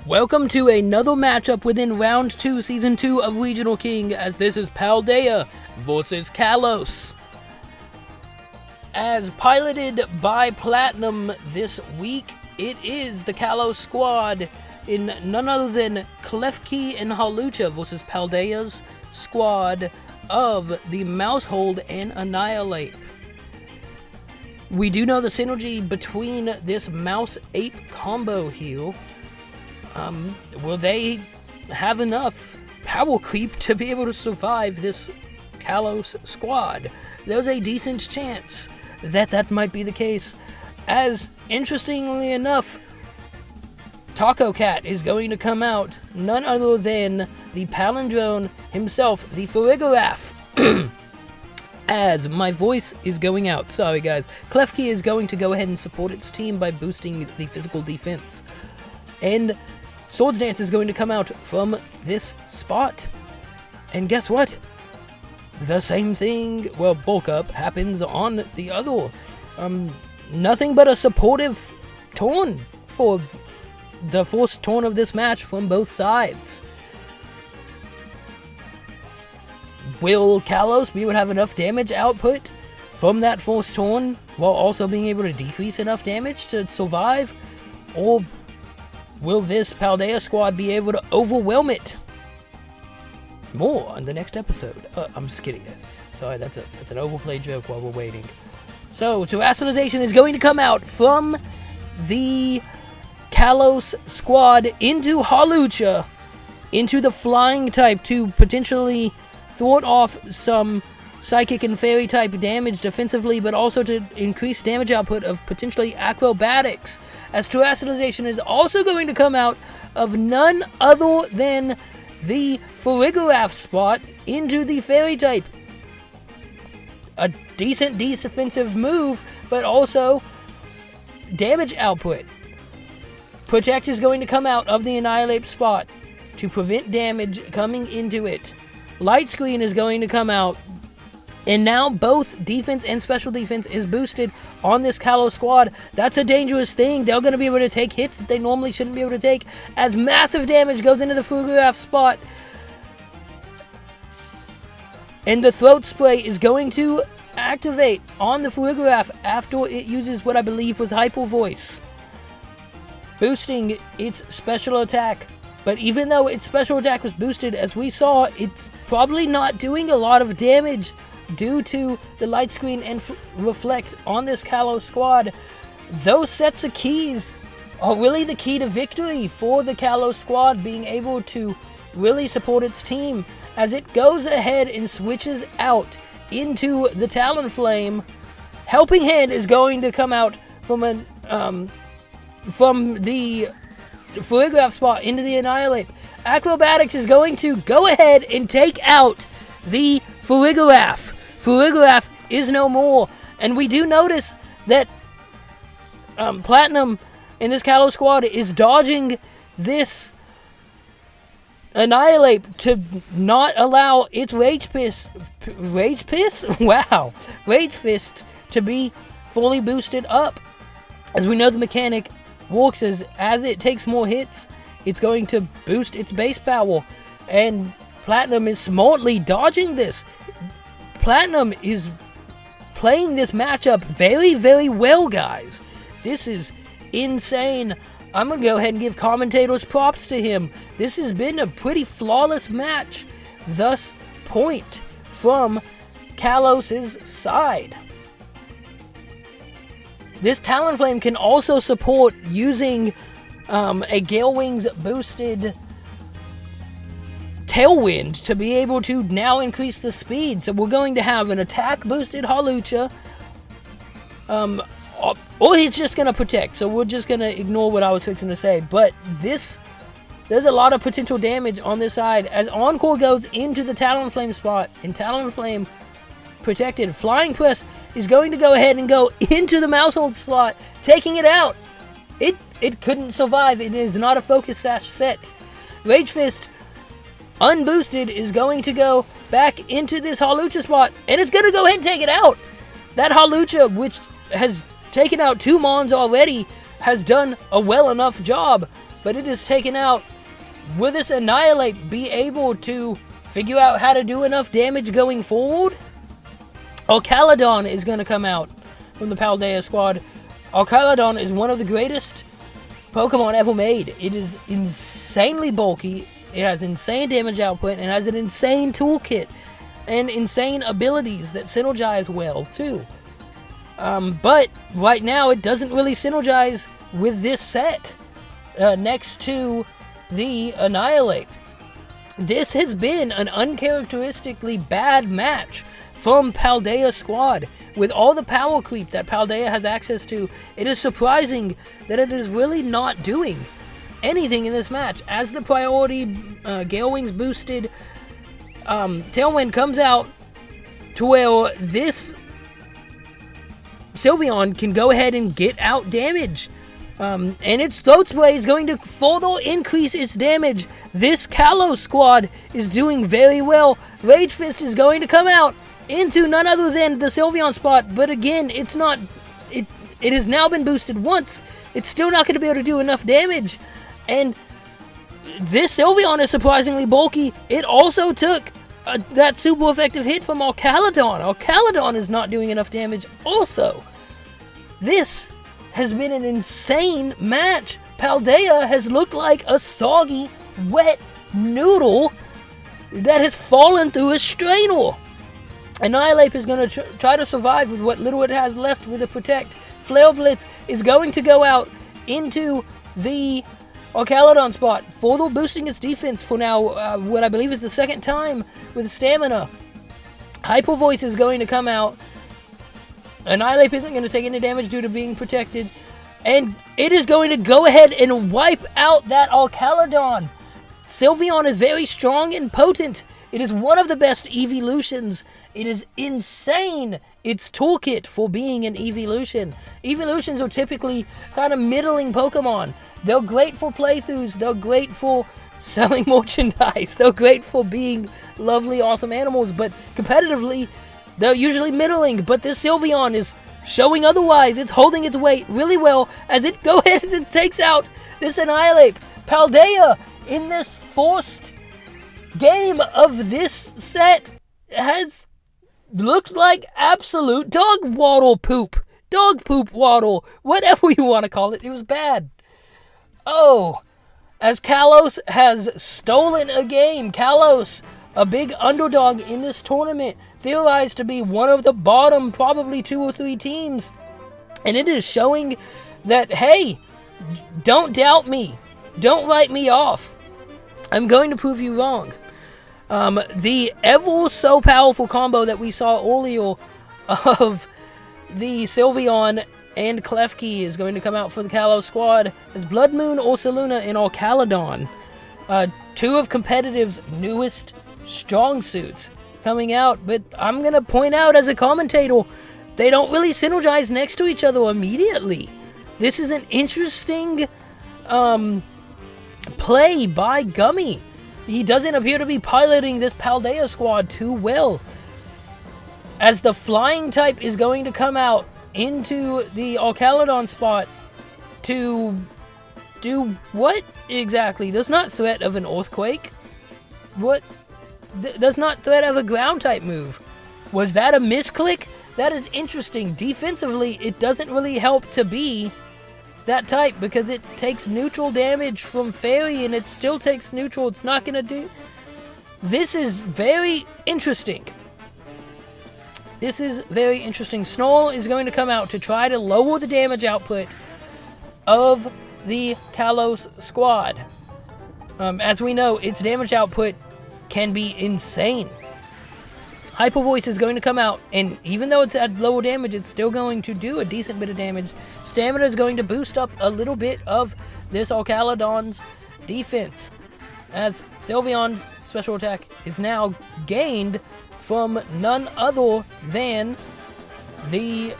Welcome to another matchup within Round 2, Season 2 of Regional King, as this is Paldea versus Kalos. As piloted by Platinum this week, it is the Kalos squad in none other than Plat and Halucha versus Paldea's squad of the Mousehold and Annihilate. We do know the synergy between this Mouse-Ape combo here. Will they have enough power creep to be able to survive this Kalos squad? There's a decent chance that might be the case, as interestingly enough, Taco Cat is going to come out, none other than the Palindrome himself, the Farigiraf. As my voice is going out, sorry guys, Plat is going to go ahead and support its team by boosting the physical defense. And Swords Dance is going to come out from this spot. And guess what? The same thing, well, bulk up happens on the other. Nothing but a supportive tone for the first turn of this match from both sides. Will Kalos be able to have enough damage output from that first turn while also being able to decrease enough damage to survive? Or will this Paldea squad be able to overwhelm it? More on the next episode. I'm just kidding, guys. Sorry, that's an overplayed joke while we're waiting. So, Terastallization is going to come out from the Kalos squad into Halucha, into the flying type to potentially thwart off some psychic and fairy type damage defensively, but also to increase damage output of potentially acrobatics, as Terastallization is also going to come out of none other than the Farigiraf spot into the fairy type. A decent defensive move, but also damage output. Protect is going to come out of the Annihilate spot to prevent damage coming into it. Light Screen is going to come out, and now both defense and special defense is boosted on this Kalos squad. That's a dangerous thing. They're going to be able to take hits that they normally shouldn't be able to take, as massive damage goes into the Farigiraf spot. And the Throat Spray is going to activate on the Farigiraf after it uses what I believe was Hyper Voice, boosting its special attack. But even though its special attack was boosted, as we saw, it's probably not doing a lot of damage due to the Light Screen and Reflect on this Kalos squad. Those sets of keys are really the key to victory for the Kalos squad, being able to really support its team as it goes ahead and switches out into the Talonflame. Helping Hand is going to come out from the Farigiraf spot into the Annihilate. Acrobatics is going to go ahead and take out the Farigiraf. Farigiraf is no more. And we do notice that Platinum in this Kalos squad is dodging this Annihilate to not allow its Rage Fist to be fully boosted up. As we know, the mechanic works as it takes more hits, it's going to boost its base power, and Platinum is smartly dodging this. Platinum is playing this matchup very, very well, guys. This is insane. I'm going to go ahead and give commentators props to him. This has been a pretty flawless match thus point from Kalos' side. This Talonflame can also support using a Gale Wings boosted Tailwind to be able to now increase the speed. So we're going to have an attack boosted Halucha, or he's just going to protect. So we're just going to ignore what I was going to say. But there's a lot of potential damage on this side as Encore goes into the Talonflame spot, and Talonflame protected. Flying Press is going to go ahead and go into the Mousehold slot, taking it out. It couldn't survive. It is not a Focus Sash set. Rage Fist, unboosted, is going to go back into this Halucha spot, and it's going to go ahead and take it out. That Halucha, which has taken out 2 Mons already, has done a well enough job. but it is taken out. Will this Annihilate be able to figure out how to do enough damage going forward? Alcaladon is going to come out from the Paldea squad. Alcaladon is one of the greatest Pokemon ever made. It is insanely bulky. It has insane damage output and has an insane toolkit and insane abilities that synergize well too. But right now it doesn't really synergize with this set next to the Annihilate. This has been an uncharacteristically bad match from Paldea squad. With all the power creep that Paldea has access to, it is surprising that it is really not doing anything in this match. As the priority Gale Wings boosted Tailwind comes out to where this Sylveon can go ahead and get out damage. And its Throat Spray is going to further increase its damage. This Kalos squad is doing very well. Rage Fist is going to come out into none other than the Sylveon spot, but again, it's not. It has now been boosted once. It's still not going to be able to do enough damage. And this Sylveon is surprisingly bulky. It also took that super effective hit from Alcaladon. Alcaladon is not doing enough damage also. This has been an insane match. Paldea has looked like a soggy, wet noodle that has fallen through a strainer. Annihilate is going to try to survive with what little it has left with a Protect. Flare Blitz is going to go out into the Alcaladon spot, further boosting its defense for now, what I believe is the second time with Stamina. Hyper Voice is going to come out. Annihilate isn't going to take any damage due to being protected. And it is going to go ahead and wipe out that Alcaladon. Sylveon is very strong and potent. It is one of the best evolutions. It is insane, its toolkit for being an evolution. Evolutions are typically kind of middling Pokemon. They're great for playthroughs. They're great for selling merchandise. They're great for being lovely, awesome animals. But competitively, they're usually middling. But this Sylveon is showing otherwise. It's holding its weight really well as it goes ahead and takes out this Annihilate. Paldea, in this first game of this set, has looked like absolute dog waddle poop. Dog poop waddle. Whatever you want to call it. It was bad. Oh, as Kalos has stolen a game. Kalos, a big underdog in this tournament, theorized to be one of the bottom probably 2 or 3 teams. And it is showing that, hey, don't doubt me. Don't write me off. I'm going to prove you wrong. The ever so powerful combo that we saw earlier of the Sylveon and Klefki is going to come out for the Kalos squad as Blood Moon, Ursaluna, and Alcaladon. 2 of competitive's newest strong suits coming out, but I'm going to point out as a commentator, they don't really synergize next to each other immediately. This is an interesting play by Gummy. He doesn't appear to be piloting this Paldea squad too well. As the Flying type is going to come out into the Alcaladon spot to do what exactly? There's not threat of an Earthquake. What? There's not threat of a Ground type move. Was that a misclick? That is interesting. Defensively, it doesn't really help to be that type because it takes neutral damage from Fairy and it still takes neutral. It's not going to do... This is very interesting. This is very interesting. Snarl is going to come out to try to lower the damage output of the Kalos squad. As we know, its damage output can be insane. Hyper Voice is going to come out, and even though it's at lower damage, it's still going to do a decent bit of damage. Stamina is going to boost up a little bit of this Alcaladon's defense, as Sylveon's special attack is now gained from none other than the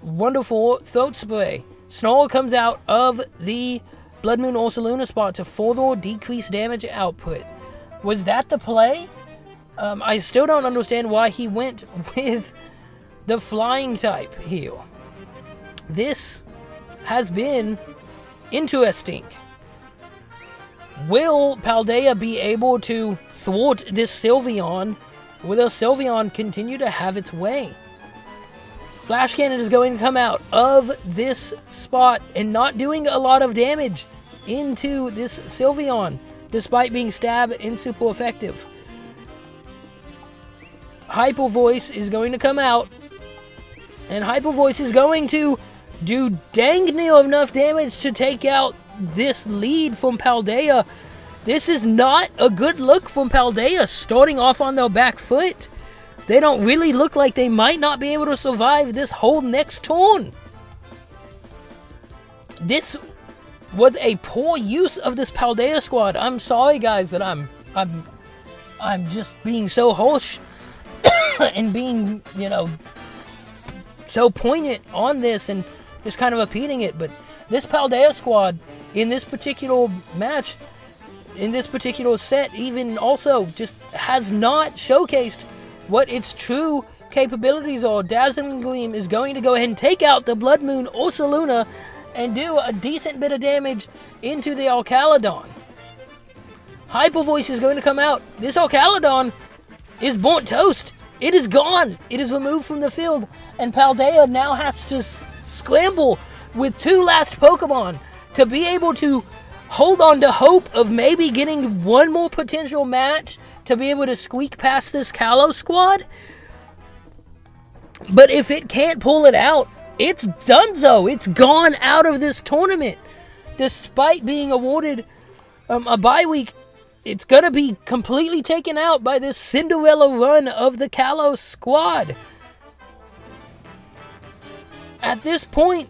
wonderful Throat Spray. Snarl comes out of the Blood Moon Ursaluna spot to further decrease damage output. Was that the play? I still don't understand why he went with the Flying type here. This has been interesting. will Paldea be able to thwart this Sylveon? Will the Sylveon continue to have its way? Flash Cannon is going to come out of this spot and not doing a lot of damage into this Sylveon, despite being stab and super effective. Hyper Voice is going to come out, and Hyper Voice is going to do dang near enough damage to take out this lead from Paldea. This is not a good look from Paldea, starting off on their back foot. They don't really look like they might not be able to survive this whole next turn. This was a poor use of this Paldea squad. I'm sorry, guys, that I'm just being so harsh and being, so poignant on this and just kind of repeating it. But this Paldea squad in this particular match, in this particular set, even also just has not showcased what its true capabilities are. Dazzling Gleam is going to go ahead and take out the Blood Moon Ursaluna and do a decent bit of damage into the Alcaladon. Hyper Voice is going to come out. This Alcaladon is burnt toast. It is gone. It is removed from the field. And Paldea now has to scramble with two last Pokemon to be able to hold on to hope of maybe getting one more potential match to be able to squeak past this Kalos squad. But if it can't pull it out, it's donezo. It's gone out of this tournament. Despite being awarded a bye week, it's going to be completely taken out by this Cinderella run of the Kalos squad. At this point,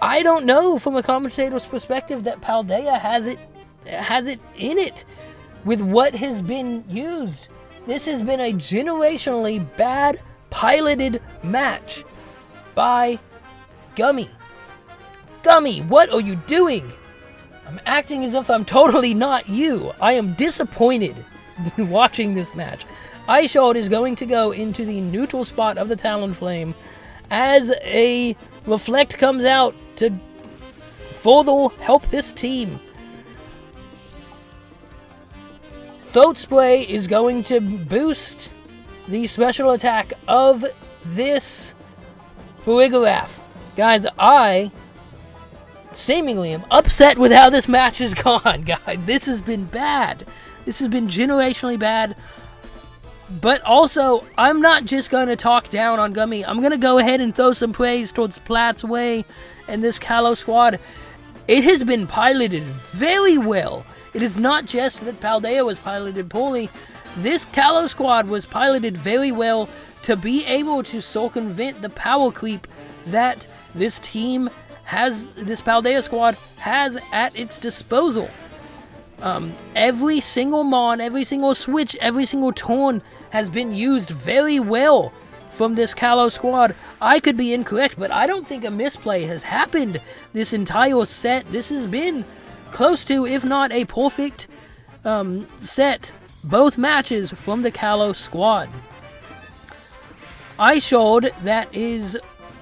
I don't know from a commentator's perspective that Paldea has it in it with what has been used. This has been a generationally bad piloted match by Gummy. Gummy, what are you doing? I'm acting as if I'm totally not you. I am disappointed watching this match. Ishard is going to go into the neutral spot of the Talonflame as a Reflect comes out to further help this team. Throat Spray is going to boost the special attack of this Farigiraf. Guys, I seemingly am upset with how this match has gone, guys. This has been bad. This has been generationally bad. But also, I'm not just going to talk down on Gummy. I'm going to go ahead and throw some praise towards Plat's way and this Kalos squad. It has been piloted very well. It is not just that Paldea was piloted poorly. This Kalos squad was piloted very well to be able to circumvent the power creep that this team has, this Paldea squad has at its disposal. Every single Mon, every single switch, every single turn has been used very well from this Kalos squad. I could be incorrect, but I don't think a misplay has happened this entire set. This has been close to, if not a perfect set, both matches from the Kalos squad. Ishard, that is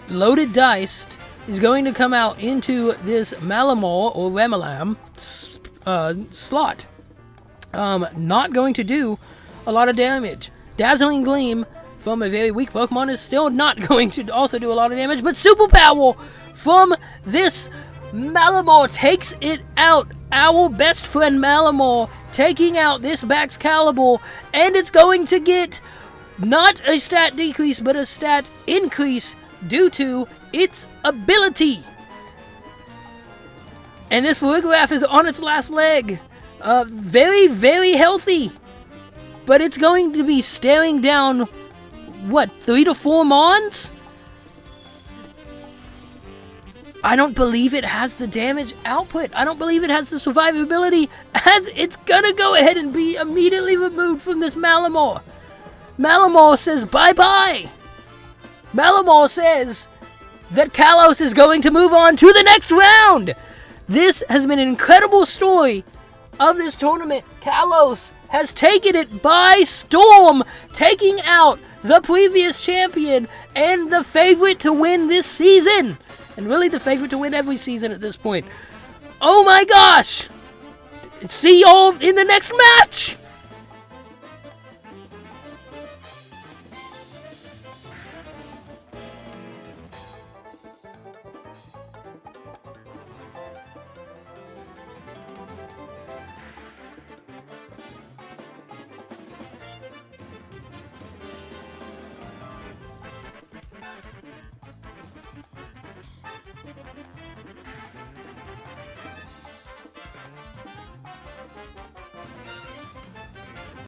loaded diced, is going to come out into this Malamar or Remalam slot. Not going to do a lot of damage. Dazzling Gleam from a very weak Pokemon is still not going to also do a lot of damage, but Superpower from this Malamar takes it out. Our best friend Malamar taking out this Baxcalibur, and it's going to get not a stat decrease, but a stat increase due to its ability. And this Farigiraf is on its last leg. Very, very healthy. But it's going to be staring down, what, 3 to 4 Mons? I don't believe it has the damage output. I don't believe it has the survivability, as it's gonna go ahead and be immediately removed from this Malamar. Malamar says bye-bye. Malamar says that Kalos is going to move on to the next round. This has been an incredible story of this tournament. Kalos has taken it by storm, taking out the previous champion and the favorite to win this season. And really the favorite to win every season at this point. Oh my gosh! See y'all in the next match!